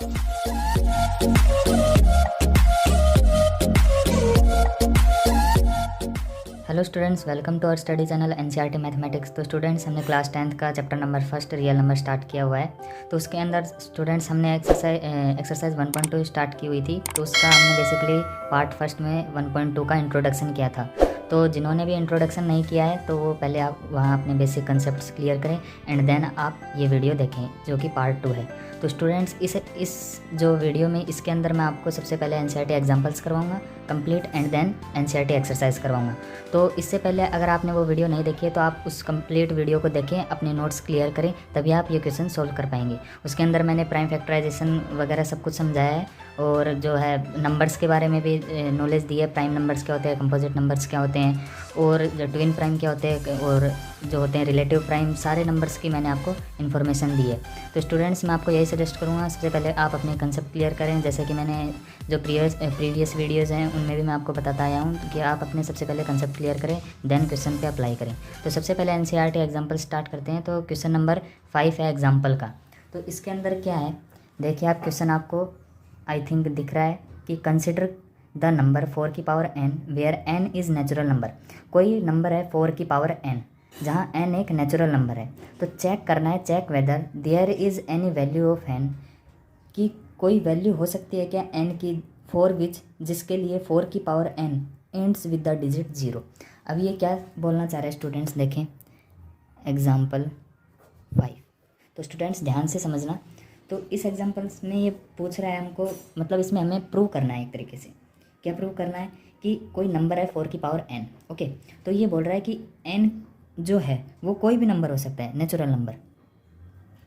Hello students, welcome to our study channel NCERT mathematics. तो students, हमने class 10th का chapter number first real number start किया हुआ है। तो उसके अंदर स्टूडेंट्स हमने एक्सरसाइज 1.2 स्टार्ट की हुई थी। तो उसका हमने बेसिकली पार्ट फर्स्ट में 1.2 का इंट्रोडक्शन किया था। तो जिन्होंने भी इंट्रोडक्शन नहीं किया है तो वो पहले आप वहाँ अपने बेसिक कंसेप्ट्स क्लियर करें एंड देन आप ये वीडियो देखें जो कि पार्ट 2 है। तो स्टूडेंट्स, इस जो वीडियो में इसके अंदर मैं आपको सबसे पहले एनसीईआरटी एग्जांपल्स करवाऊंगा complete and then NCERT exercise करवाऊंगा। तो इससे पहले अगर आपने वो वीडियो नहीं देखी है तो आप उस कंप्लीट वीडियो को देखें, अपने नोट्स क्लियर करें, तभी आप ये क्वेश्चन सोल्व कर पाएंगे। उसके अंदर मैंने प्राइम फैक्टराइजेशन वगैरह सब कुछ समझाया है और जो है नंबर्स के बारे में भी नॉलेज दी है। प्राइम नंबर्स क्या होते हैं, कंपोजिट नंबर्स क्या होते हैं और जो ट्विन प्राइम क्या होते हैं और जो होते हैं रिलेटिव प्राइम, सारे नंबर्स की मैंने आपको इन्फॉर्मेशन दी है। तो स्टूडेंट्स, मैं आपको यही सजेस्ट करूँगा सबसे पहले आप अपने कंसेप्ट क्लियर करें। जैसे कि मैंने जो प्रीवियस वीडियोज़ हैं उनमें भी मैं आपको बताता आया हूँ कि आप अपने सबसे पहले कंसेप्ट क्लियर करें देन क्वेश्चन पे अप्लाई करें। तो सबसे पहले एनसीईआरटी एग्जाम्पल स्टार्ट करते हैं। तो क्वेश्चन नंबर 5 है एग्जाम्पल का। तो इसके अंदर क्या है, देखिए आप क्वेश्चन आपको आई थिंक दिख रहा है कि कंसिडर द नंबर 4 की power n where n is natural number. कोई नंबर है 4 की पावर n जहाँ n एक नेचुरल नंबर है। तो चेक करना है, check whether there is any value of n, कि कोई वैल्यू हो सकती है क्या n की, फॉर विच, जिसके लिए 4 की power n ends with the digit 0। अब ये क्या बोलना चाह रहे हैं स्टूडेंट्स, देखें एग्जाम्पल 5। तो स्टूडेंट्स ध्यान से समझना। तो इस एग्जाम्पल्स में ये पूछ रहा है हमको, मतलब इसमें हमें प्रूव करना है एक तरीके से। क्या प्रूव करना है कि कोई नंबर है 4 की पावर n। ओके, तो ये बोल रहा है कि n जो है वो कोई भी नंबर हो सकता है, नेचुरल नंबर।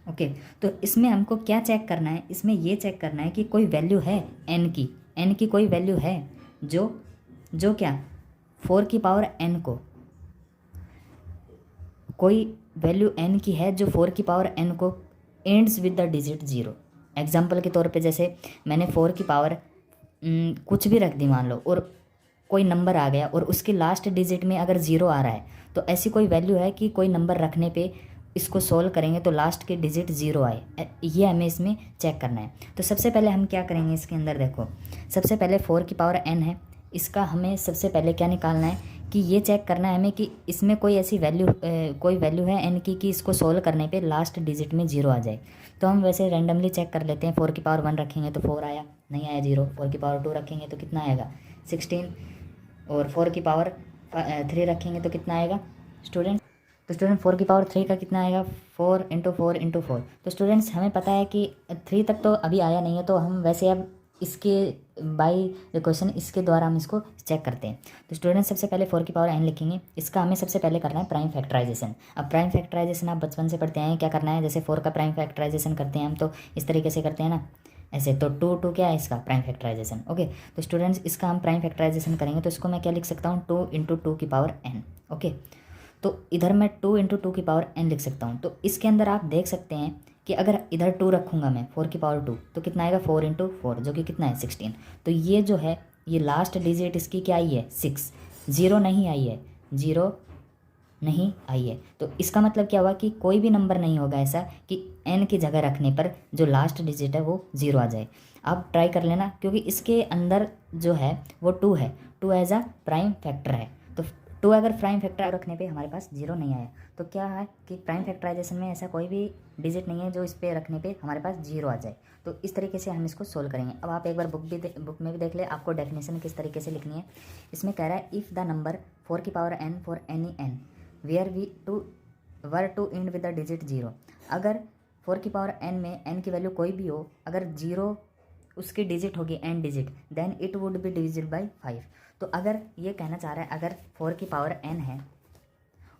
ओके, तो इसमें हमको क्या चेक करना है, इसमें ये चेक करना है कि कोई वैल्यू है n की कोई वैल्यू है जो क्या 4 की पावर n को, कोई वैल्यू n की है जो 4 की पावर n को ends with the digit 0। Example के तौर पे जैसे मैंने 4 की पावर कुछ भी रख दी मान लो, और कोई नंबर आ गया और उसके लास्ट डिजिट में अगर 0 आ रहा है, तो ऐसी कोई वैल्यू है कि कोई नंबर रखने पे इसको सोल्व करेंगे तो लास्ट के डिजिट 0 आए, ये हमें इसमें चेक करना है। तो सबसे पहले हम क्या करेंगे इसके अंदर, देखो सबसे पहले 4 की पावर n है, इसका हमें सबसे पहले क्या निकालना है कि ये चेक करना है हमें कि इसमें कोई ऐसी कोई वैल्यू है n की कि इसको सोल्व करने पे लास्ट डिजिट में 0 आ जाए। तो हम वैसे रैंडमली चेक कर लेते हैं। 4 की पावर 1 रखेंगे तो 4 आया, नहीं आया 0। 4 की पावर 2 रखेंगे तो कितना आएगा 16, और 4 की पावर 3 रखेंगे तो कितना आएगा स्टूडेंट। तो स्टूडेंट 4 की पावर 3 का कितना आएगा 4 × 4 × 4। तो स्टूडेंट्स हमें पता है कि 3 तक तो अभी आया नहीं है, तो हम वैसे अब इसके बाई द क्वेश्चन इसके द्वारा हम इसको चेक करते हैं। तो स्टूडेंट्स सबसे पहले 4 की पावर n लिखेंगे। इसका हमें सबसे पहले करना है प्राइम फैक्टराइजेशन। अब प्राइम फैक्टराइजेशन आप बचपन से पढ़ते हैं, क्या करना है, जैसे 4 का प्राइम फैक्टराइजेशन करते हैं हम तो इस तरीके से करते हैं ना, ऐसे। तो 2 क्या है इसका प्राइम फैक्टराइजेशन। ओके, तो स्टूडेंट्स इसका हम प्राइम फैक्टराइजेशन करेंगे तो इसको मैं क्या लिख सकता हूँ 2 × 2 की पावर n। ओके, तो इधर मैं 2 × 2 की पावर n लिख सकता हूँ। तो इसके अंदर आप देख सकते हैं कि अगर इधर 2 रखूँगा मैं 4 की पावर 2 तो कितना आएगा 4 × 4, जो कि कितना है 16। तो ये जो है ये लास्ट डिजिट इसकी क्या आई है 6, 0 नहीं आई है, 0 नहीं आई है। तो इसका मतलब क्या हुआ कि कोई भी नंबर नहीं होगा ऐसा कि n की जगह रखने पर जो लास्ट डिजिट है वो 0 आ जाए। आप ट्राई कर लेना, क्योंकि इसके अंदर जो है वो 2 है, 2 एज अ प्राइम फैक्टर है। तो 2 अगर प्राइम फैक्टर रखने पे हमारे पास 0 नहीं आया, तो क्या है कि प्राइम फैक्टराइजेशन में ऐसा कोई भी डिजिट नहीं है जो इस पे रखने पे हमारे पास 0 आ जाए। तो इस तरीके से हम इसको सोल्व करेंगे। अब आप एक बार बुक में भी देख ले, आपको डेफिनेशन किस तरीके से लिखनी है। इसमें कह रहा है इफ़ द नंबर 4 की power n for any n where we were to end with the digit 0। अगर 4 की पावर n में n की वैल्यू कोई भी हो, अगर 0 उसकी डिजिट होगी n digit, then it would be divisible by 5। तो अगर ये कहना चाह रहा है अगर 4 की पावर n है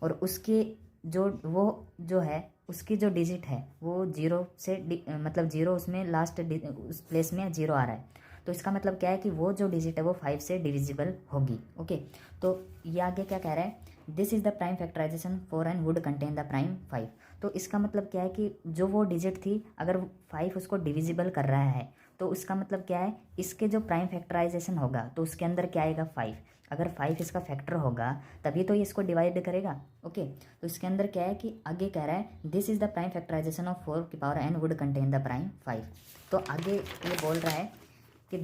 और उसकी जो है उसकी जो डिजिट है वो 0 से मतलब 0 उसमें लास्ट उस प्लेस में 0 आ रहा है, तो इसका मतलब क्या है कि वो जो डिजिट है वो 5 से डिविजिबल होगी। ओके, तो ये आगे क्या कह रहा है, this is the prime factorization for n would contain the prime 5। तो इसका मतलब क्या है कि जो वो डिजिट थी अगर 5 उसको डिविजिबल कर रहा है तो उसका मतलब क्या है, इसके जो प्राइम फैक्टराइजेशन होगा तो उसके अंदर क्या आएगा 5। अगर 5 इसका फैक्टर होगा तभी तो ये इसको डिवाइड करेगा। ओके, तो इसके अंदर क्या है कि आगे कह रहा है this is the prime factorization of 4 की power n would contain the prime 5। तो आगे ये बोल रहा है कि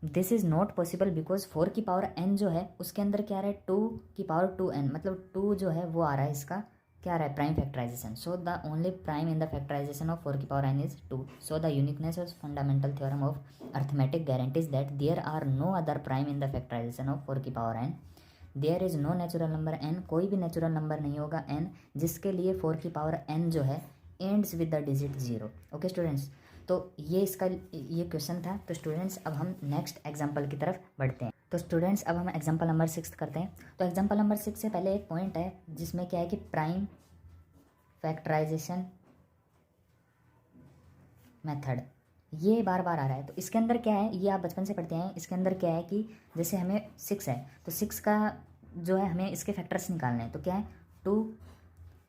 this is not possible because 4 की पावर n जो है उसके अंदर क्या आ रहा है 2 की पावर 2n, मतलब 2 जो है वो आ रहा है इसका क्या आ रहा है prime factorization. So the only prime in the factorization of 4 की power n is 2। So the uniqueness of fundamental theorem of arithmetic guarantees that there are no other prime in the factorization of 4 की power n। There is no natural number n, कोई भी natural number नहीं होगा n जिसके लिए 4 की power n जो है ends with the digit 0। Okay students, तो ये इसका ये क्वेश्चन था। तो स्टूडेंट्स अब हम नेक्स्ट एग्जाम्पल की तरफ बढ़ते हैं। तो स्टूडेंट्स अब हम एग्जाम्पल नंबर 6 करते हैं। तो एग्जाम्पल नंबर 6 से पहले एक पॉइंट है जिसमें क्या है कि प्राइम फैक्टराइजेशन मेथड ये बार बार आ रहा है। तो इसके अंदर क्या है, ये आप बचपन से पढ़ते हैं। इसके अंदर क्या है कि जैसे हमें 6 है तो 6 का जो है हमें इसके फैक्टर्स निकालने हैं। तो क्या है 2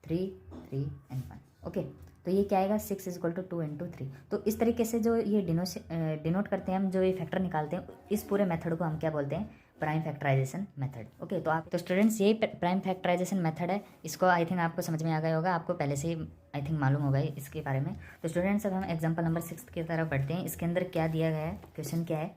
3 3 एंड 1। ओके, तो ये क्या आएगा 6 इज इक्वल टू 2 इंटू 3। तो इस तरीके से जो ये डिनोट करते हैं हम, जो ये फैक्टर निकालते हैं, इस पूरे मेथड को हम क्या बोलते हैं प्राइम फैक्टराइजेशन मेथड। ओके, तो स्टूडेंट्स यही प्राइम फैक्टराइजेशन मेथड है। इसको आई थिंक आपको समझ में आ गया होगा, आपको पहले से ही आई थिंक मालूम होगा इसके बारे में। तो स्टूडेंट्स अब हम एग्जाम्पल नंबर 6 की तरफ बढ़ते हैं। इसके अंदर क्या दिया गया है, क्वेश्चन क्या है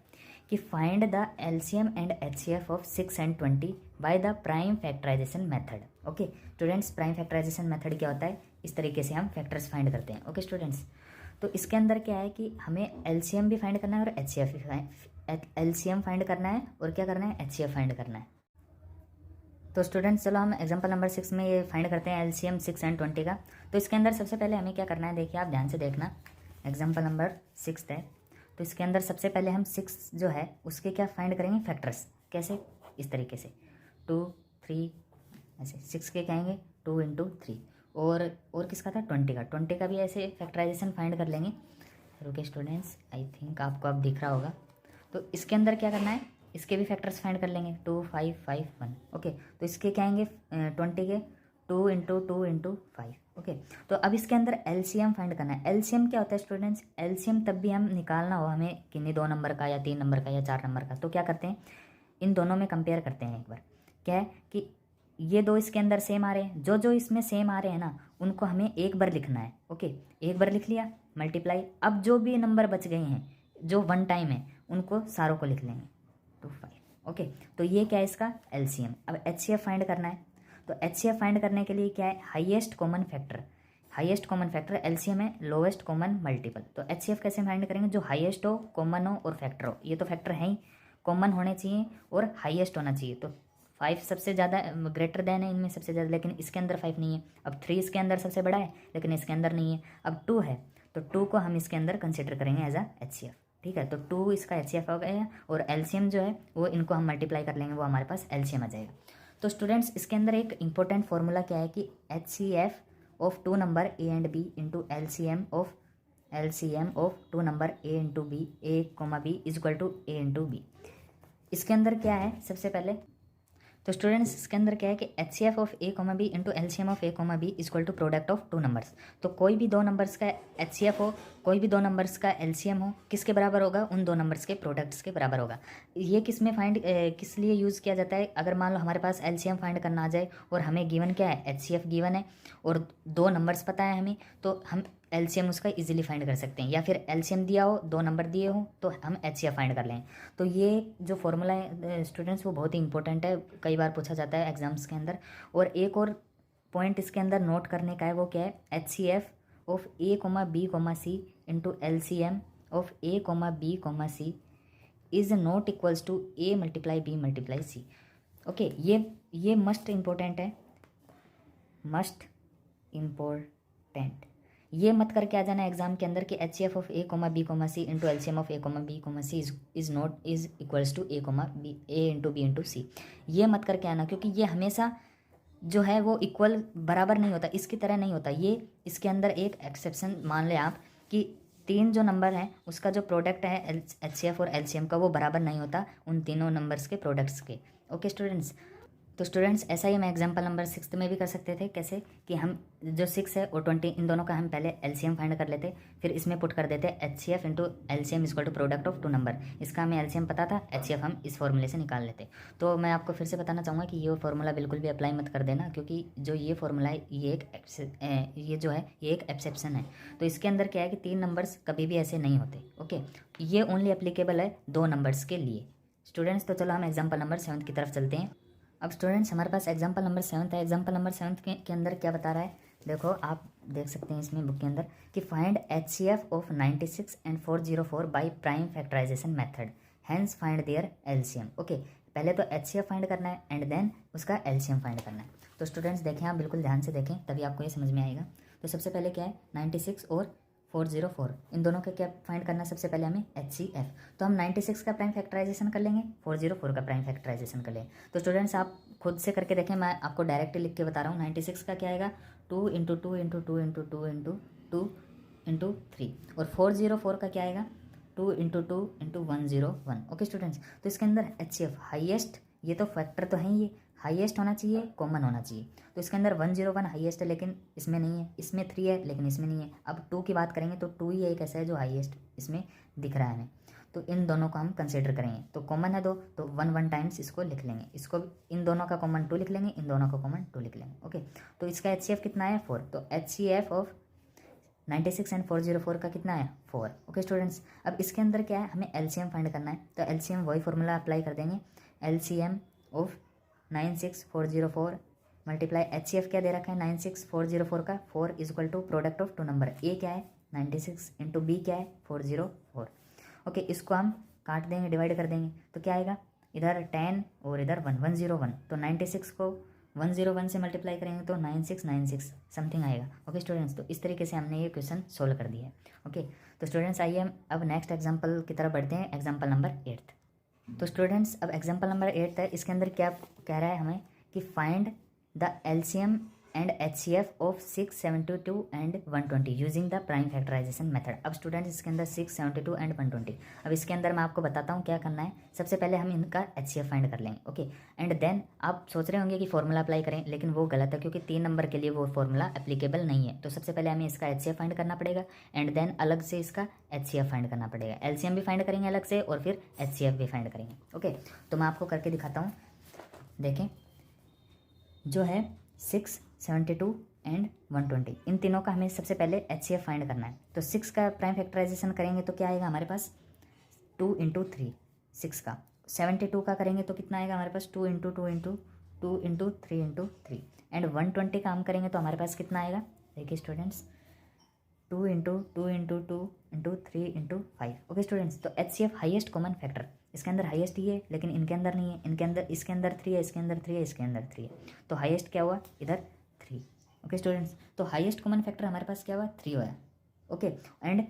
कि find the LCM and HCF of 6 and 20 by the prime factorization method. Okay students, prime factorization method क्या होता है, इस तरीके से हम फैक्टर्स फाइंड करते हैं। ओके स्टूडेंट्स, तो इसके अंदर क्या है कि हमें एलसीएम भी फाइंड करना है और एचसीएफ भी एलसीएम फाइंड करना है और क्या करना है एचसीएफ फाइंड करना है। तो स्टूडेंट्स चलो हम एग्जांपल नंबर 6 में ये फाइंड करते हैं एलसीएम 6 एंड 20 का। तो इसके अंदर सबसे पहले हमें क्या करना है, देखिए आप ध्यान से देखना। एग्जांपल नंबर 6 है तो इसके अंदर सबसे पहले हम 6 जो है उसके क्या फाइंड करेंगे फैक्टर्स। कैसे, इस तरीके से 2 3 ऐसे 6 के कहेंगे 2 इंटू 3। और किसका था 20 का, 20 का भी ऐसे फैक्टराइजेशन फाइंड कर लेंगे। रुके स्टूडेंट्स, आई थिंक आपको अब दिख रहा होगा। तो इसके अंदर क्या करना है, इसके भी फैक्टर्स फाइंड कर लेंगे 2 5 5 1। ओके, तो इसके क्या आएंगे 20 के 2 इंटू 2 इंटू 5। ओके, तो अब इसके अंदर एलसीएम फाइंड करना है। एलसीएम क्या होता है स्टूडेंट्स, एलसीएम तब भी हम निकालना हो हमें किन्हीं 2 नंबर का या 3 नंबर का या 4 नंबर का, तो क्या करते हैं इन दोनों में कंपेयर करते हैं एक बार। क्या है कि ये दो इसके अंदर सेम आ रहे हैं, जो जो इसमें सेम आ रहे हैं ना उनको हमें एक बार लिखना है। ओके, एक बार लिख लिया मल्टीप्लाई। अब जो भी नंबर बच गए हैं जो 1 टाइम है उनको सारों को लिख लेंगे 2 5। ओके, तो ये क्या है इसका एलसीएम। अब एचसीएफ फाइंड करना है। तो एचसीएफ फाइंड करने के लिए क्या है highest common factor. Highest common factor LCM है लोएस्ट कॉमन मल्टीपल। तो एचसीएफ कैसे फाइंड करेंगे, जो हाईएस्ट हो, कॉमन हो और फैक्टर हो। ये तो फैक्टर है ही, कॉमन होने चाहिए और हाईएस्ट होना चाहिए। तो 5 सबसे ज़्यादा ग्रेटर देन है इनमें सबसे ज़्यादा, लेकिन इसके अंदर 5 नहीं है। अब 3 इसके अंदर सबसे बड़ा है लेकिन इसके अंदर नहीं है। अब 2 है तो 2 को हम इसके अंदर कंसिडर करेंगे एज अ एचसीएफ। ठीक है, तो 2 इसका एचसीएफ हो गया और एलसीएम जो है वो इनको हम मल्टीप्लाई कर लेंगे, वो हमारे पास एलसीएम आ जाएगा। तो स्टूडेंट्स इसके अंदर एक इंपॉर्टेंट फॉर्मूला क्या है कि HCF of 2 number a and b into LCM of 2 number a into b a comma b is equal to a into b. इसके अंदर क्या है सबसे पहले, तो स्टूडेंट्स इसके अंदर क्या है कि H C F of a comma b into LCM of a comma b equal to product of 2 numbers. तो कोई भी 2 नंबर्स का एच सी एफ हो, कोई भी 2 नंबर्स का एलसीएम हो, किसके बराबर होगा, उन 2 नंबर्स के प्रोडक्ट्स के बराबर होगा। ये किस में फाइंड किस लिए यूज़ किया जाता है, अगर मान लो हमारे पास एलसीएम फाइंड करना आ जाए और हमें गिवन क्या है एच सी एफ गिवन है और 2 नंबर्स पता है हमें, तो हम एलसीएम उसका इजीली फाइंड कर सकते हैं। या फिर एलसीएम दिया हो 2 नंबर दिए हो तो हम एचसीएफ फाइंड कर लें। तो ये जो फॉर्मूला है स्टूडेंट्स वो बहुत ही इंपॉर्टेंट है, कई बार पूछा जाता है एग्जाम्स के अंदर। और एक और पॉइंट इसके अंदर नोट करने का है, वो क्या है HCF of a comma b comma c into LCM of a comma b comma c is not equals to a multiply b multiply c. Okay, ये मस्ट इम्पोर्टेंट है, मस्ट इम्पोर्टेंट। ये मत करके आ जाना एग्जाम के अंदर कि H C F of a comma b comma c into LCM of a comma b comma c is not is equals to a comma b A into B into सी। ये मत करके आना, क्योंकि ये हमेशा जो है वो इक्वल बराबर नहीं होता, इसकी तरह नहीं होता। ये इसके अंदर एक एक्सेप्शन मान लें आप कि 3 जो नंबर हैं उसका जो प्रोडक्ट है एच सी एफ और एलसीएम का वो बराबर नहीं होता उन तीनों नंबर्स के प्रोडक्ट्स के। ओके स्टूडेंट्स, तो स्टूडेंट्स ऐसा ही हम एग्जांपल नंबर 6 में भी कर सकते थे। कैसे कि हम जो 6 है और 20 इन दोनों का हम पहले एलसीएम फाइंड कर लेते, फिर इसमें पुट कर देते HCF into LCM equal to product of two number. इसका हमें LCM पता था, HCF हम इस फॉर्मूले से निकाल लेते। तो मैं आपको फिर से बताना चाहूँगा कि ये फॉर्मूला बिल्कुल भी अप्लाई मत कर देना, क्योंकि जो ये फॉर्मूला है ये एक एक्सेप्शन है। तो इसके अंदर क्या है कि 3 नंबर्स कभी भी ऐसे नहीं होते। ओके, ये ओनली एप्लीकेबल है 2 नंबर्स के लिए। स्टूडेंट्स तो चलो हम एग्जाम्पल नंबर 7 की तरफ चलते हैं। अब स्टूडेंट्स हमारे पास एग्जाम्पल नंबर 7 है। एग्जाम्पल नंबर 7 के अंदर क्या बता रहा है, देखो आप देख सकते हैं इसमें बुक के अंदर कि find HCF of 96 and 404 by prime factorization method, hence find their LCM। ओके, पहले तो HCF फाइंड करना है एंड देन उसका LCM फाइंड करना है। तो स्टूडेंट्स देखें, आप बिल्कुल ध्यान से देखें तभी आपको ये समझ में आएगा। तो सबसे पहले क्या है, 96 और 404 इन दोनों का क्या फाइंड करना है, सबसे पहले हमें HCF। तो हम 96 का प्राइम फैक्टराइजेशन कर लेंगे, 404 का प्राइम फैक्टराइजेशन कर लेंगे। तो स्टूडेंट्स आप खुद से करके देखें, मैं आपको डायरेक्ट लिख के बता रहा हूँ। 96 का क्या आएगा, 2 into 2 into 2 into 2 into 2 into 3, और 404 का क्या आएगा, 2 इंटू 2 इंटू 101। ओके स्टूडेंट्स, तो इसके अंदर HCF हाईएस्ट, ये तो फैक्टर तो है, ये हाईएस्ट होना चाहिए, कॉमन होना चाहिए। तो इसके अंदर 101 हाईएस्ट है लेकिन इसमें नहीं है, इसमें 3 है लेकिन इसमें नहीं है। अब 2 की बात करेंगे तो 2 ही एक ऐसा है जो हाईएस्ट इसमें दिख रहा है हमें। तो इन दोनों को हम कंसिडर करेंगे। तो कॉमन है 2, तो 1 टाइम्स इसको लिख लेंगे, इसको इन दोनों का कॉमन 2 लिख लेंगे, इन दोनों का कॉमन 2 लिख लेंगे। ओके, तो इसका HCF कितना है, 4। तो HCF ऑफ 96 एंड 404 का कितना है, 4। ओके स्टूडेंट्स, अब इसके अंदर क्या है, हमें LCM फाइंड करना है। तो LCM वही फॉर्मूला अप्लाई कर देंगे, LCM ऑफ 96404 मल्टीप्लाई HCF क्या दे रखा है 96404 का, 4 is equal to product of two number, A क्या है 96 इंटू B क्या है 404। ओके, इसको हम काट देंगे, डिवाइड कर देंगे, तो क्या आएगा, इधर 10 और इधर 1, 101। तो 96 को 101 से मल्टीप्लाई करेंगे तो 9696 समथिंग आएगा। ओके स्टूडेंट्स, तो इस तरीके से हमने ये क्वेश्चन सोल्व कर दिया है। ओके, तो स्टूडेंट्स आइए हम अब नेक्स्ट एग्जाम्पल की तरफ बढ़ते हैं, एग्जाम्पल नंबर 8। तो स्टूडेंट्स अब एग्जाम्पल नंबर 8 है, इसके अंदर क्या कह रहा है हमें कि find the LCM and HCF of 672 and 120 using the prime factorization method. अब स्टूडेंट्स इसके अंदर 672 एंड 120, अब इसके अंदर मैं आपको बताता हूँ क्या करना है। सबसे पहले हम इनका HCF फाइंड कर लेंगे। ओके, एंड देन आप सोच रहे होंगे कि फॉर्मूला अप्लाई करें, लेकिन वो गलत है क्योंकि 3 नंबर के लिए वो फॉर्मूला एप्लीकेबल नहीं है। तो सबसे पहले हमें इसका HCF फाइंड करना पड़ेगा एंड देन अलग से इसका HCF फाइंड करना पड़ेगा। LCM भी फाइंड करेंगे अलग से और फिर HCF भी फाइंड करेंगे। ओके, तो मैं आपको करके दिखाता हूँ। देखें, जो है 672 एंड 120 इन तीनों का हमें सबसे पहले HCF फाइंड करना है। तो 6 का प्राइम फैक्टराइजेशन करेंगे तो क्या आएगा हमारे पास, 2 इंटू 3 6 का। 72 का करेंगे तो कितना आएगा हमारे पास, 2 into 2 into 2 into 3 into 3। And 120 का हम करेंगे तो हमारे पास कितना आएगा, देखिए students, 2 into 2 into 2 into 3 into 5। Okay students, तो HCF हाईएस्ट कॉमन फैक्टर, इसके अंदर हाईएस्ट ही है लेकिन इनके अंदर नहीं है, इनके अंदर, इसके अंदर 3 है, इसके अंदर 3 है, इसके अंदर 3 है, तो हाईएस्ट क्या हुआ इधर 3। ओके स्टूडेंट्स, तो हाईएस्ट कॉमन फैक्टर हमारे पास क्या हुआ, 3 हुआ। ओके, एंड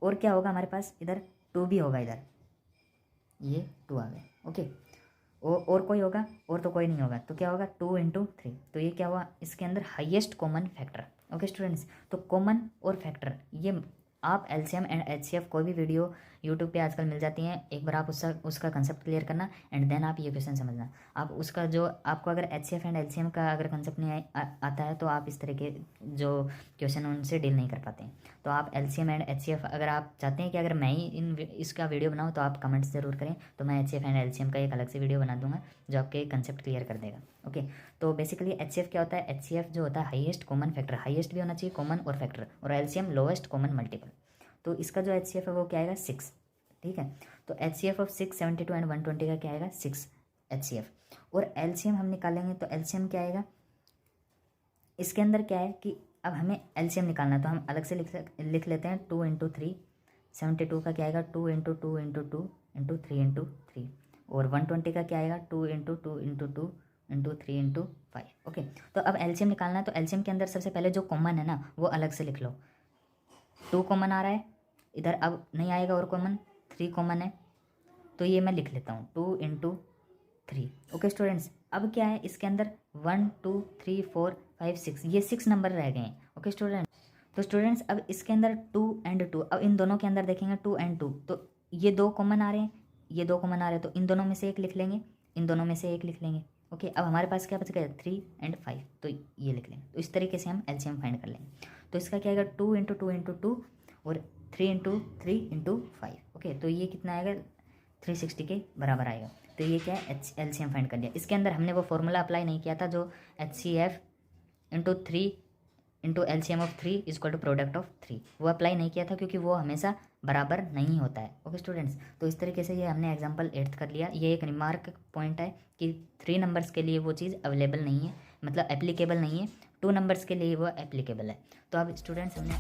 और क्या होगा हमारे पास, इधर 2 भी होगा, इधर ये 2 आ गए। ओके, और कोई होगा, और तो कोई नहीं होगा, तो क्या होगा 2 इंटू 3, तो ये क्या हुआ इसके अंदर highest common factor. Okay students, तो कॉमन और फैक्टर ये आप LCM एंड HCF कोई भी वीडियो यूट्यूब पे आजकल मिल जाती हैं, एक बार आप उसका कंसेप्ट क्लियर करना एंड देन आप ये क्वेश्चन समझना। आप उसका जो आपको अगर HCF एंड LCM का अगर कंसेप्ट नहीं आता है तो आप इस तरह के जो क्वेश्चन उनसे डील नहीं कर पाते हैं। तो आप LCM एंड HCF अगर आप चाहते हैं कि अगर मैं ही इसका वीडियो बनाऊँ तो आप कमेंट्स ज़रूर करें, तो मैं HCF एंड LCM का एक अलग से वीडियो बना दूंगा जो आपके कंसेप्ट क्लियर कर देगा। ओके, तो बेसिकली HCF क्या होता है, HCF जो होता है हाईएस्ट कॉमन फैक्टर, हाईएस्ट भी होना चाहिए कॉमन और फैक्टर, और LCM लोएस्ट कॉमन मल्टीपल। तो इसका जो HCF है वो क्या आएगा 6। ठीक है, तो HCF ऑफ 672 एंड 120 का क्या आएगा 6 HCF, और LCM हम निकालेंगे तो LCM क्या आएगा, इसके अंदर क्या है कि अब हमें LCM निकालना है तो हम अलग से लिख लेते हैं 2 इंटू 3। 72 का क्या आएगा 2 इंटू 2 इंटू 2 इंटू 3 इंटू 3, और 120 का क्या आएगा 2 into 2 into 2 into 3 into 5। Okay, तो अब LCM निकालना है तो LCM के अंदर सबसे पहले जो कॉमन है ना वो अलग से लिख लो। 2 कॉमन आ रहा है इधर, अब नहीं आएगा और कॉमन, 3 कॉमन है, तो ये मैं लिख लेता हूँ 2 इंटू 3। ओके स्टूडेंट्स, अब क्या है इसके अंदर 1 2 3 4 5 6, ये 6 नंबर रह गए हैं। ओके स्टूडेंट्स, तो स्टूडेंट्स अब इसके अंदर 2 एंड 2, अब इन दोनों के अंदर देखेंगे 2 एंड 2, तो ये 2 कॉमन आ रहे हैं, ये 2 कॉमन आ रहे हैं, तो इन दोनों में से एक लिख लेंगे, इन दोनों में से एक लिख लेंगे। ओके, अब हमारे पास क्या बच गया 3 और 5, तो ये लिख लें। तो इस तरीके से हम एलसीएम फाइंड कर लेंगे। तो इसका क्या आएगा 2 × 2 × 2 और 3 × 3 × 5। ओके, तो ये कितना आएगा 360 के बराबर आएगा। तो ये क्या है एलसीएम फाइंड कर लिया। इसके अंदर हमने वो फॉर्मूला अप्लाई नहीं किया था जो HCF × 3 × LCM of 3 = product of 3, वो अप्लाई नहीं किया था क्योंकि वो हमेशा बराबर नहीं होता है। ओके स्टूडेंट्स, तो इस तरीके से ये हमने एग्जांपल 8th कर लिया। ये एक रिमार्क पॉइंट है कि 3 नंबर्स के लिए वो चीज़ अवेलेबल नहीं है, मतलब एप्लीकेबल नहीं है, 2 नंबर्स के लिए वो एप्लीकेबल है। तो अब स्टूडेंट्स हमने